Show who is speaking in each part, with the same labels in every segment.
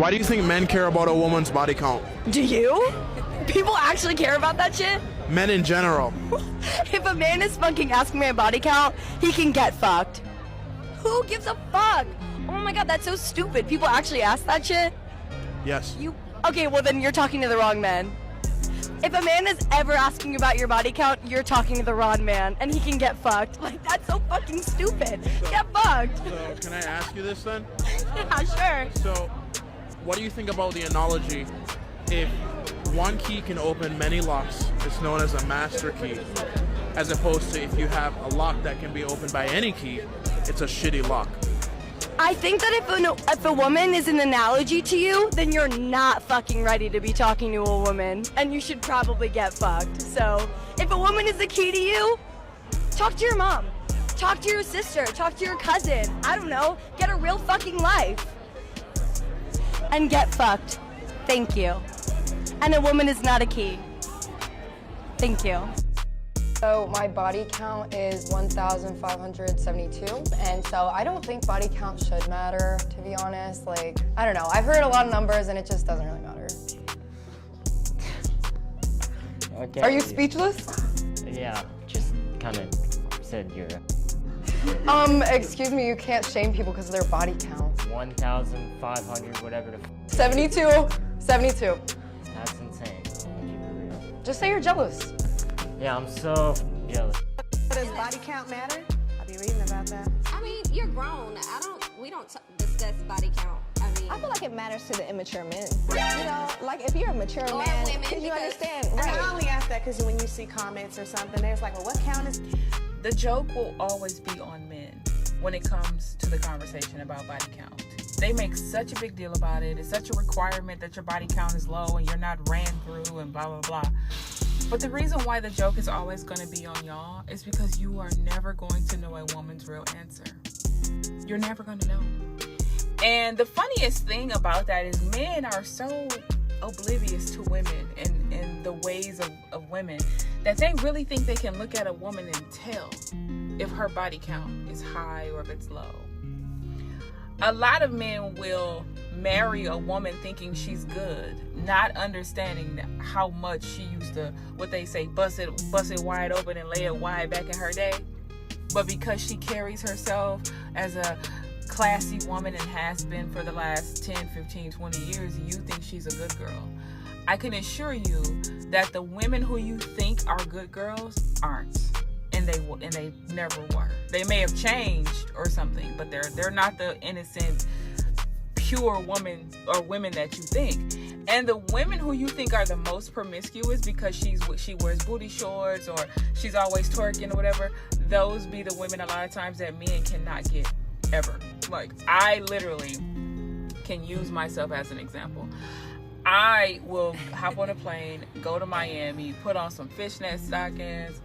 Speaker 1: Why do you think men care about a woman's body count?
Speaker 2: Do you? People actually care about that shit?
Speaker 1: Men in general.
Speaker 2: If a man is fucking asking my body count, he can get fucked. Who gives a fuck? Oh my god, that's so stupid. People actually ask that shit?
Speaker 1: Yes.
Speaker 2: Okay, well then you're talking to the wrong man. If a man is ever asking about your body count, you're talking to the wrong man, and he can get fucked. Like, that's so fucking stupid. Get fucked.
Speaker 1: So, can I ask you this then?
Speaker 2: Yeah, sure.
Speaker 1: So, what do you think about the analogy? If one key can open many locks, it's known as a master key, as opposed to if you have a lock that can be opened by any key, it's a shitty lock.
Speaker 2: I think that if a woman is an analogy to you, then you're not fucking ready to be talking to a woman, and you should probably get fucked. So, if a woman is the key to you, talk to your mom, talk to your sister, talk to your cousin. I don't know, get a real fucking life. And get fucked. Thank you. And a woman is not a key. Thank you.
Speaker 3: So my body count is 1,572, and so I don't think body count should matter, to be honest. Like, I don't know, I've heard a lot of numbers and it just doesn't really matter.
Speaker 4: Okay.
Speaker 3: Are you speechless?
Speaker 4: Yeah, just kind of said you're
Speaker 3: Excuse me, you can't shame people because of their body count.
Speaker 4: 1,500, whatever the
Speaker 3: 72, 72.
Speaker 4: That's insane. I'll keep it real.
Speaker 3: Just say you're jealous.
Speaker 4: Yeah, I'm so jealous.
Speaker 5: Does body count matter? I'll be reading about that.
Speaker 6: I mean, you're grown. We don't discuss body count.
Speaker 7: I feel like it matters to the immature men. You know, like if you're a mature
Speaker 6: Or
Speaker 7: man,
Speaker 6: women,
Speaker 7: you
Speaker 6: because-
Speaker 7: understand,
Speaker 5: And
Speaker 7: right?
Speaker 5: I only ask that because when you see comments or something, there's like, well, what count is?
Speaker 8: The joke will always be on men when it comes to the conversation about body count. They make such a big deal about it. It's such a requirement that your body count is low and you're not ran through and blah, blah, blah. But the reason why the joke is always going to be on y'all is because you are never going to know a woman's real answer. You're never going to know. And the funniest thing about that is men are so oblivious to women and the ways of women that they really think they can look at a woman and tell if her body count is high or if it's low. A lot of men will marry a woman thinking she's good, not understanding how much she used to, what they say, bust it wide open and lay it wide back in her day. But because she carries herself as a classy woman and has been for the last 10, 15, 20 years, you think she's a good girl. I can assure you that the women who you think are good girls aren't. And they never were. They may have changed or something, but they're not the innocent, pure woman or women that you think. And the women who you think are the most promiscuous because she wears booty shorts or she's always twerking or whatever, those be the women a lot of times that men cannot get ever. Like, I literally can use myself as an example. I will hop on a plane, go to Miami, put on some fishnet stockings,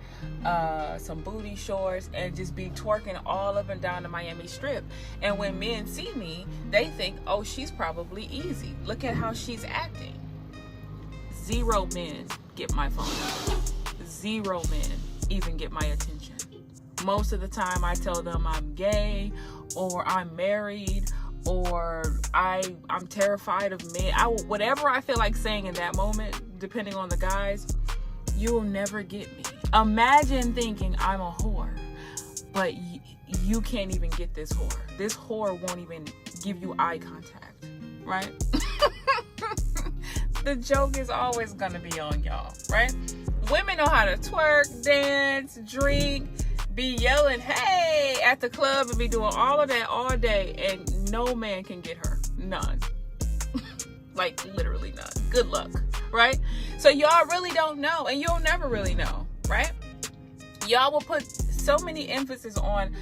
Speaker 8: some booty shorts, and just be twerking all up and down the Miami Strip. And when men see me, they think, oh, she's probably easy. Look at how she's acting. 0 men get my phone number. 0 men even get my attention. Most of the time I tell them I'm gay or I'm married or I'm terrified of men. Whatever I feel like saying in that moment, depending on the guys, you'll never get me. Imagine thinking I'm a whore, but you can't even get this whore. This whore won't even give you eye contact, right? The joke is always gonna be on y'all, right? Women know how to twerk, dance, drink, be yelling, hey, at the club and be doing all of that all day, and no man can get her. None. Like, literally none. Good luck, right? So y'all really don't know, and you'll never really know, right? Y'all will put so many emphasis on,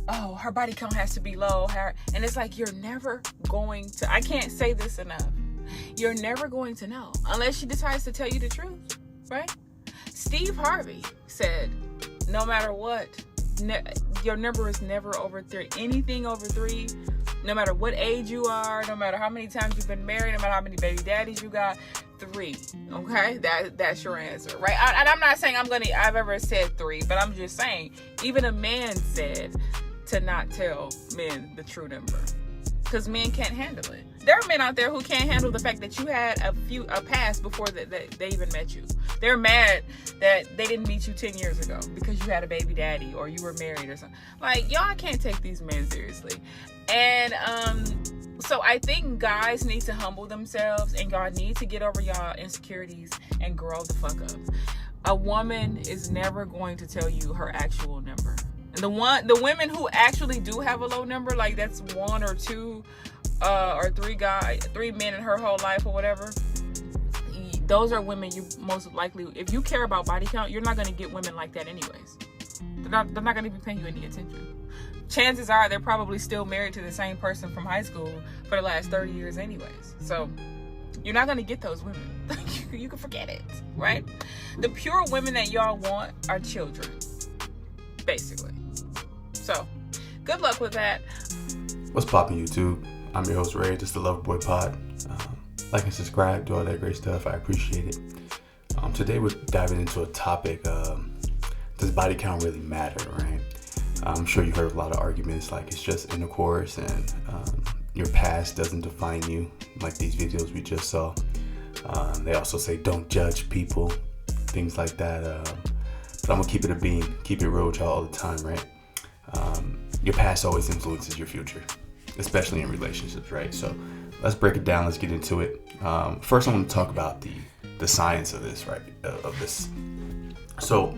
Speaker 8: oh, her body count has to be low, and it's like, you're never going to, I can't say this enough, you're never going to know unless she decides to tell you the truth, right? Steve Harvey said, no matter what, your number is never over 3. Anything over 3, no matter what age you are, no matter how many times you've been married, no matter how many baby daddies you got, 3. Okay, that's your answer, right? And I'm not saying I've ever said 3, but I'm just saying, even a man said to not tell men the true number, because men can't handle it. There are men out there who can't handle the fact that you had a past before that they even met you. They're mad that they didn't meet you 10 years ago because you had a baby daddy or you were married or something. Like, y'all can't take these men seriously. And so I think guys need to humble themselves, and y'all need to get over y'all insecurities and grow the fuck up. A woman is never going to tell you her actual number. And the women who actually do have a low number, like that's one or two or three men in her whole life or whatever, those are women you most likely, if you care about body count, you're not going to get women like that anyways. They're not going to be paying you any attention. Chances are they're probably still married to the same person from high school for the last 30 years anyways. So you're not going to get those women. You can forget it, right? The pure women that y'all want are children, basically. So good luck with that.
Speaker 9: What's poppin', YouTube? I'm your host, Ray. This is the Loverboy Pod. Like and subscribe, do all that great stuff. I appreciate it. Today we're diving into a topic, does body count really matter, right? I'm sure you heard a lot of arguments like it's just intercourse and your past doesn't define you, like these videos we just saw. They also say don't judge people, things like that. But I'm gonna keep it a bean, keep it real with y'all all the time, right? Your past always influences your future, especially in relationships, right? So let's break it down. Let's get into it. First, I want to talk about the science of this, right? Of this. So,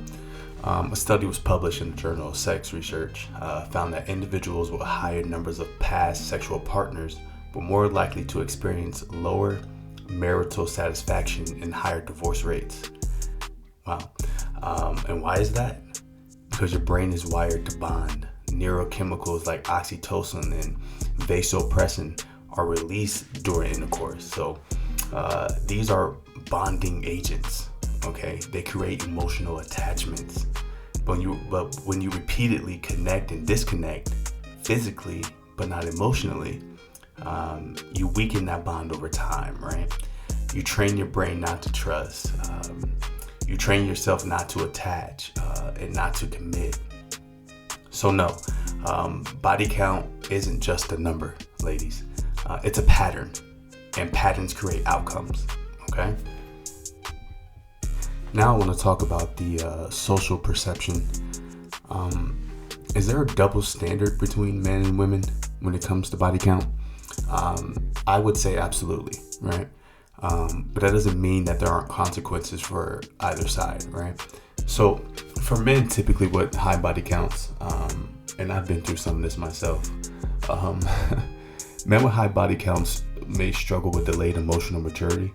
Speaker 9: a study was published in the Journal of Sex Research, found that individuals with higher numbers of past sexual partners were more likely to experience lower marital satisfaction and higher divorce rates. Wow. And why is that? Because your brain is wired to bond. Neurochemicals like oxytocin and vasopressin are released during intercourse. So these are bonding agents. Okay, they create emotional attachments. But when you repeatedly connect and disconnect physically, but not emotionally, you weaken that bond over time, right? You train your brain not to trust. You train yourself not to attach and not to commit. So no, body count isn't just a number, ladies. It's a pattern, and patterns create outcomes, okay? Now I want to talk about the social perception. Is there a double standard between men and women when it comes to body count? I would say absolutely, right? But that doesn't mean that there aren't consequences for either side, right? So for men, typically with high body counts, and I've been through some of this myself, men with high body counts may struggle with delayed emotional maturity,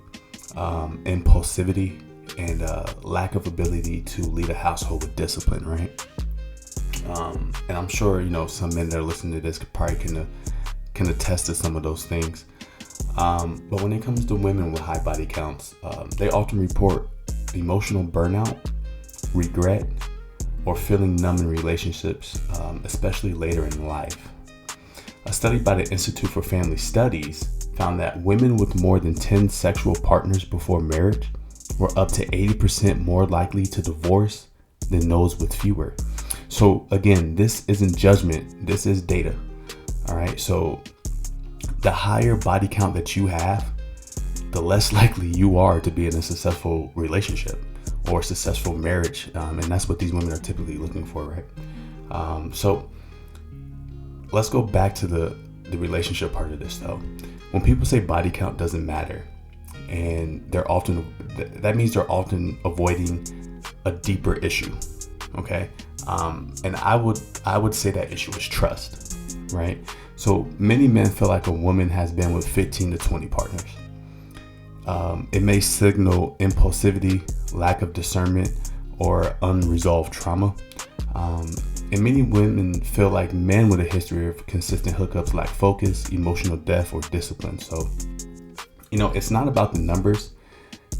Speaker 9: impulsivity, and lack of ability to lead a household with discipline, right? And I'm sure, some men that are listening to this probably can attest to some of those things. But when it comes to women with high body counts, they often report emotional burnout, regret, or feeling numb in relationships, especially later in life. A study by the Institute for Family Studies found that women with more than 10 sexual partners before marriage were up to 80% more likely to divorce than those with fewer. So again, this isn't judgment, this is data. All right, so the higher body count that you have, the less likely you are to be in a successful relationship or a successful marriage. And that's what these women are typically looking for, right? So let's go back to the relationship part of this though. When people say body count doesn't matter, and that means they're often avoiding a deeper issue, okay? And I would say that issue is trust, right? So many men feel like a woman has been with 15 to 20 partners. It may signal impulsivity, lack of discernment, or unresolved trauma. And many women feel like men with a history of consistent hookups lack focus, emotional depth, or discipline. So, it's not about the numbers.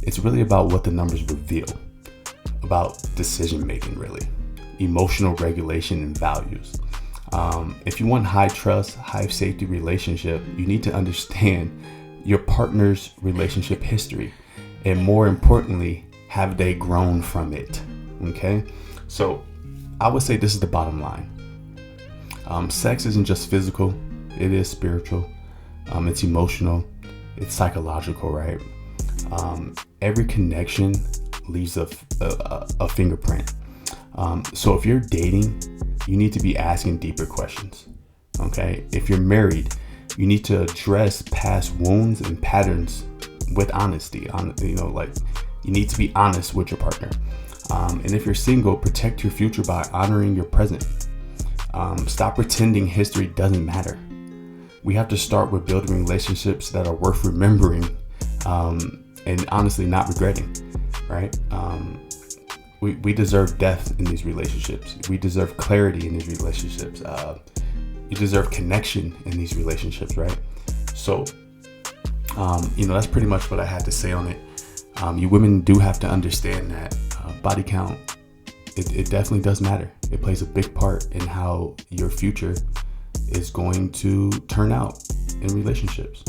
Speaker 9: It's really about what the numbers reveal about decision making, really, emotional regulation, and values. If you want high trust, high safety relationship, you need to understand your partner's relationship history, and more importantly, have they grown from it? Okay, so I would say this is the bottom line. Sex isn't just physical; it is spiritual. It's emotional. It's psychological, right? Every connection leaves a fingerprint. So if you're dating, you need to be asking deeper questions. Okay. If you're married, you need to address past wounds and patterns with honesty. You need to be honest with your partner. And if you're single, protect your future by honoring your present. Stop pretending history doesn't matter. We have to start with building relationships that are worth remembering, and honestly not regretting, right? We deserve depth in these relationships. We deserve clarity in these relationships. You deserve connection in these relationships, right? So, that's pretty much what I had to say on it. You women do have to understand that body count, it definitely does matter. It plays a big part in how your future is going to turn out in relationships.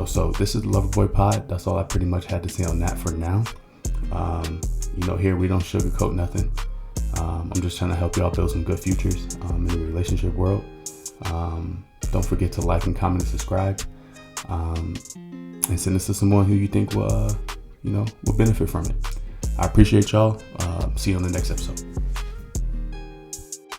Speaker 9: So this is the Loverboy Pod. That's all I pretty much had to say on that for now. Here we don't sugarcoat nothing. I'm just trying to help y'all build some good futures in the relationship world. Don't forget to like and comment and subscribe. And send this to someone who you think will benefit from it. I appreciate y'all. See you on the next episode.